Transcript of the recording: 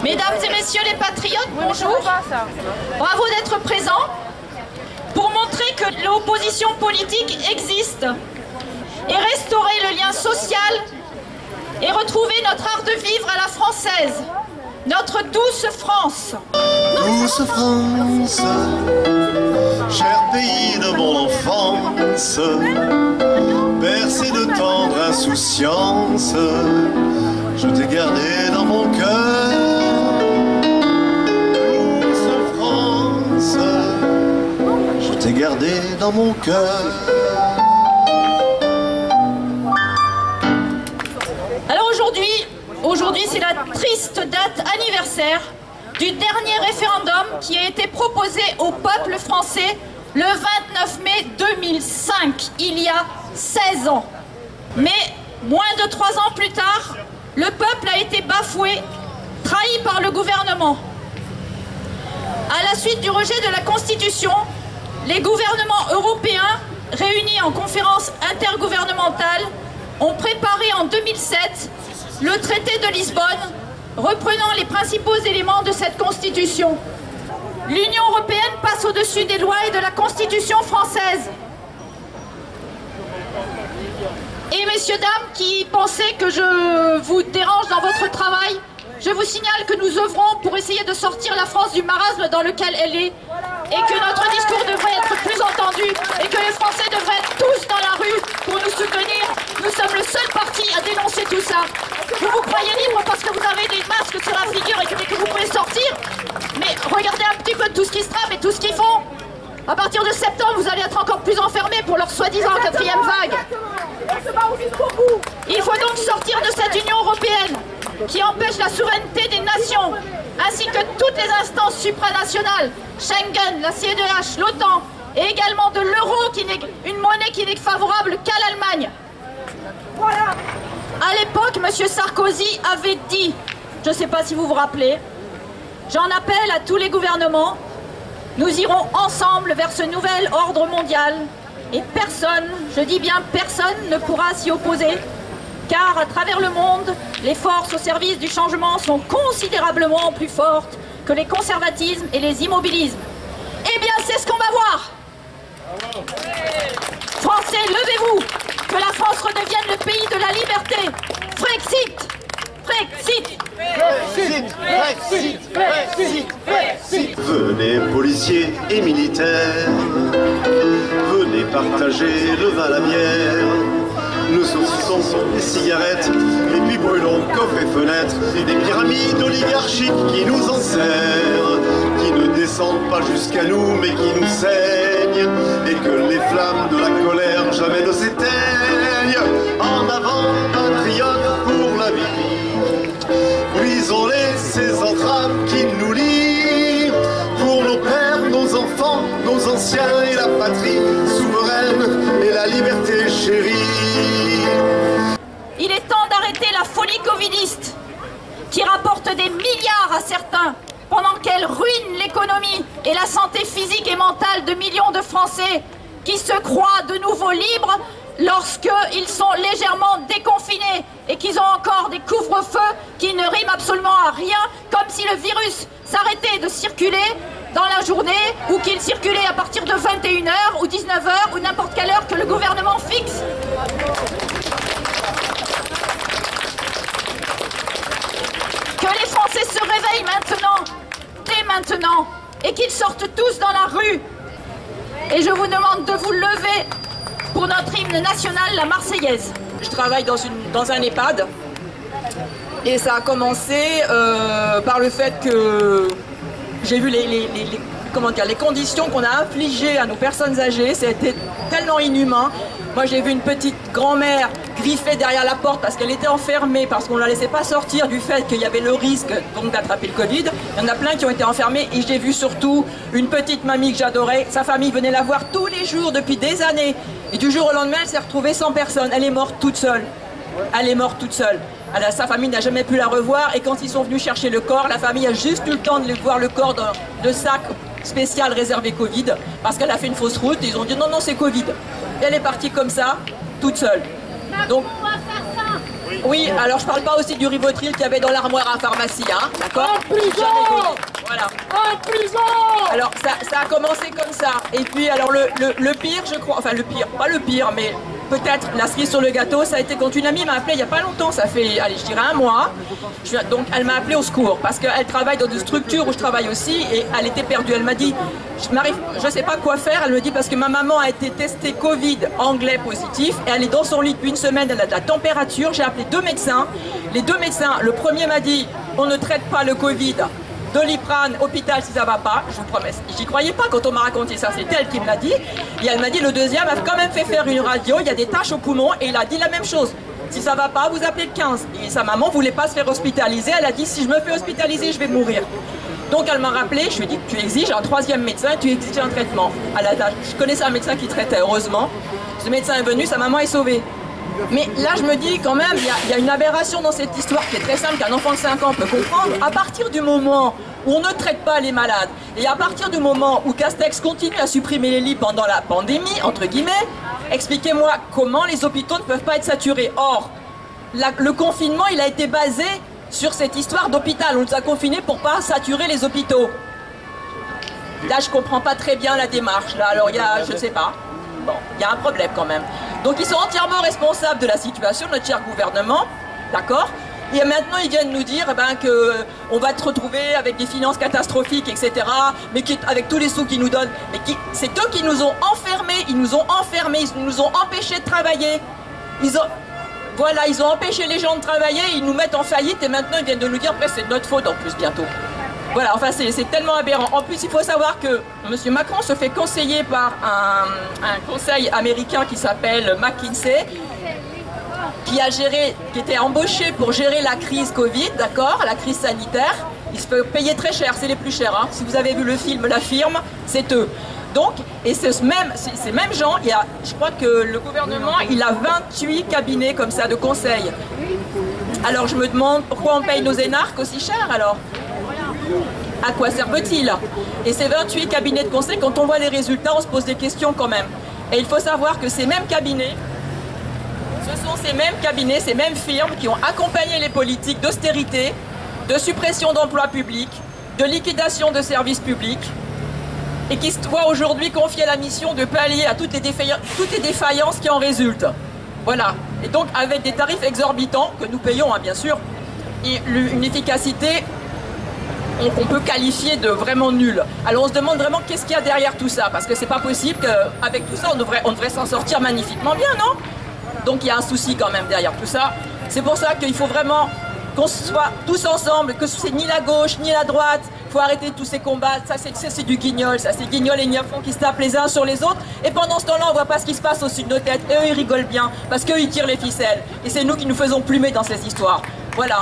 Mesdames et messieurs les patriotes, bonjour. Bravo d'être présents pour montrer que l'opposition politique existe et restaurer le lien social et retrouver notre art de vivre à la française, notre douce France. Douce France, cher pays de mon enfance, bercé de tendre insouciance, je t'ai gardé dans mon cœur. Douce France, je t'ai gardé dans mon cœur. Alors aujourd'hui c'est la triste date anniversaire du dernier référendum qui a été proposé au peuple français le 29 mai 2005, il y a 16 ans. Mais moins de 3 ans plus tard, le peuple a été bafoué, trahi par le gouvernement. À la suite du rejet de la Constitution, les gouvernements européens, réunis en conférence intergouvernementale, ont préparé en 2007 le traité de Lisbonne, reprenant les principaux éléments de cette Constitution. L'Union européenne passe au-dessus des lois et de la Constitution française. Et messieurs, dames, qui pensaient que je vous dérange dans votre travail, je vous signale que nous œuvrons pour essayer de sortir la France du marasme dans lequel elle est, et que notre discours devrait être plus entendu, et que les Français devraient être tous dans la rue pour nous soutenir. Nous sommes le seul parti à dénoncer tout ça. Vous vous croyez libre parce que vous avez des masques sur la figure et que vous pouvez sortir, mais regardez un petit peu tout ce qui se trame et tout ce qu'ils font. À partir de septembre, vous allez être encore plus enfermés pour leur soi-disant 4e vague. Il faut donc sortir de cette Union européenne qui empêche la souveraineté des nations, ainsi que toutes les instances supranationales, Schengen, la CEDH, l'OTAN, et également de l'euro, qui n'est une monnaie qui n'est favorable qu'à l'Allemagne. Voilà. À l'époque, M. Sarkozy avait dit, je ne sais pas si vous vous rappelez, j'en appelle à tous les gouvernements, nous irons ensemble vers ce nouvel ordre mondial, et personne, je dis bien personne, ne pourra s'y opposer, car à travers le monde, les forces au service du changement sont considérablement plus fortes que les conservatismes et les immobilismes. Eh bien, c'est ce qu'on va voir. Français, levez-vous, que la France redevienne le pays de la liberté. Frexit, Frexit, Frexit, Frexit, Frexit, Frexit. Venez policiers et militaires, venez partager le vin, la bière, le saucisson, les cigarettes, et puis brûlons coffres et fenêtres, et des pyramides oligarchiques qui nous enserrent, qui ne descendent pas jusqu'à nous mais qui nous saignent, et que les flammes de la colère jamais ne s'éteignent. En avant, patriotes pour la vie, brisons-les ces entraves qui nous lient, pour nos pères, nos enfants, nos anciens et la patrie souveraine et la liberté chérie. Il est temps d'arrêter la folie covidiste qui rapporte des milliards à certains pendant qu'elle ruine l'économie et la santé physique et mentale de millions de Français qui se croient de nouveau libres lorsqu'ils sont légèrement déconfinés et qu'ils ont encore des couvre-feux qui ne riment absolument à rien, comme si le virus s'arrêtait de circuler dans la journée ou qu'il circulait à partir de 21h ou 19h ou n'importe quelle heure que le gouvernement fixe. Que les Français se réveillent maintenant, dès maintenant, et qu'ils sortent tous dans la rue. Et je vous demande de vous lever pour notre hymne national, la Marseillaise. Je travaille dans un EHPAD et ça a commencé par le fait que j'ai vu les conditions qu'on a infligées à nos personnes âgées. C'était tellement inhumain. Moi j'ai vu une petite grand-mère griffée derrière la porte parce qu'elle était enfermée, parce qu'on ne la laissait pas sortir du fait qu'il y avait le risque donc d'attraper le Covid. Il y en a plein qui ont été enfermés et j'ai vu surtout une petite mamie que j'adorais. Sa famille venait la voir tous les jours depuis des années. Et du jour au lendemain, elle s'est retrouvée sans personne. Elle est morte toute seule. Elle est morte toute seule. Sa famille n'a jamais pu la revoir et quand ils sont venus chercher le corps, la famille a juste eu le temps de voir le corps de sac spécial réservé Covid parce qu'elle a fait une fausse route. Ils ont dit non, non, c'est Covid. Et elle est partie comme ça, toute seule. Donc, Oui, alors je parle pas aussi du Rivotril qu'il y avait dans l'armoire à la pharmacie, hein, d'accord? En prison! Voilà. En prison! Alors ça a commencé comme ça. Et puis alors le pire, je crois, enfin le pire, pas le pire, mais peut-être la cerise sur le gâteau, ça a été quand une amie m'a appelé il n'y a pas longtemps, ça fait, allez, je dirais un mois. Donc elle m'a appelé au secours parce qu'elle travaille dans une structure où je travaille aussi et elle était perdue. Elle m'a dit, je ne sais pas quoi faire. Elle me dit parce que ma maman a été testée Covid anglais positif et elle est dans son lit depuis une semaine, elle a de la température. J'ai appelé 2 médecins. Les 2 médecins, le premier m'a dit, on ne traite pas le Covid. Doliprane, hôpital si ça va pas, je vous promets. J'y croyais pas quand on m'a raconté ça, c'est elle qui me l'a dit. Et elle m'a dit, le deuxième a quand même fait faire une radio, il y a des taches au poumon et il a dit la même chose. Si ça va pas, vous appelez le 15. Et sa maman voulait pas se faire hospitaliser, elle a dit, si je me fais hospitaliser, je vais mourir. Donc elle m'a rappelé, je lui ai dit, tu exiges un 3e médecin, tu exiges un traitement. Je connaissais un médecin qui traitait, heureusement. Ce médecin est venu, sa maman est sauvée. Mais là, je me dis quand même, il y a une aberration dans cette histoire qui est très simple, qu'un enfant de 5 ans peut comprendre. À partir du moment où on ne traite pas les malades, et à partir du moment où Castex continue à supprimer les lits pendant la pandémie, entre guillemets, expliquez-moi comment les hôpitaux ne peuvent pas être saturés. Or, le confinement, il a été basé sur cette histoire d'hôpital. On nous a confinés pour pas saturer les hôpitaux. Là, je comprends pas très bien la démarche. Là, alors, il y a, je sais pas. Bon, il y a un problème quand même. Donc ils sont entièrement responsables de la situation, notre cher gouvernement, d'accord? Et maintenant ils viennent nous dire qu'on va te retrouver avec des finances catastrophiques, etc. Mais avec tous les sous qu'ils nous donnent. Mais c'est eux qui nous ont enfermés, ils nous ont empêchés de travailler. Ils ont empêché les gens de travailler, ils nous mettent en faillite et maintenant ils viennent de nous dire que c'est de notre faute en plus bientôt. Voilà, enfin c'est tellement aberrant. En plus, il faut savoir que M. Macron se fait conseiller par un conseil américain qui s'appelle McKinsey, qui était embauché pour gérer la crise Covid, d'accord, la crise sanitaire. Il se fait payer très cher, c'est les plus chers. Hein. Si vous avez vu le film La Firme, c'est eux. Donc, et ces mêmes gens, je crois que le gouvernement, il a 28 cabinets comme ça de conseil. Alors je me demande pourquoi on paye nos énarques aussi cher alors? À quoi servent-ils? Et ces 28 cabinets de conseil, quand on voit les résultats, on se pose des questions quand même. Et il faut savoir que ces mêmes cabinets, ce sont ces mêmes cabinets, ces mêmes firmes qui ont accompagné les politiques d'austérité, de suppression d'emplois publics, de liquidation de services publics, et qui se voient aujourd'hui confier la mission de pallier à toutes les défaillances qui en résultent. Voilà. Et donc avec des tarifs exorbitants, que nous payons hein, bien sûr, et une efficacité qu'on peut qualifier de vraiment nul. Alors on se demande vraiment qu'est-ce qu'il y a derrière tout ça, parce que c'est pas possible qu'avec tout ça on devrait s'en sortir magnifiquement bien, non? Donc il y a un souci quand même derrière tout ça. C'est pour ça qu'il faut vraiment qu'on soit tous ensemble, que c'est ni la gauche ni la droite. Il faut arrêter tous ces combats, ça c'est du guignol, ça c'est guignol et Niafon qui se tapent les uns sur les autres. Et pendant ce temps-là on voit pas ce qui se passe au-dessus de nos têtes. Et eux ils rigolent bien, parce qu'eux ils tirent les ficelles. Et c'est nous qui nous faisons plumer dans ces histoires. Voilà.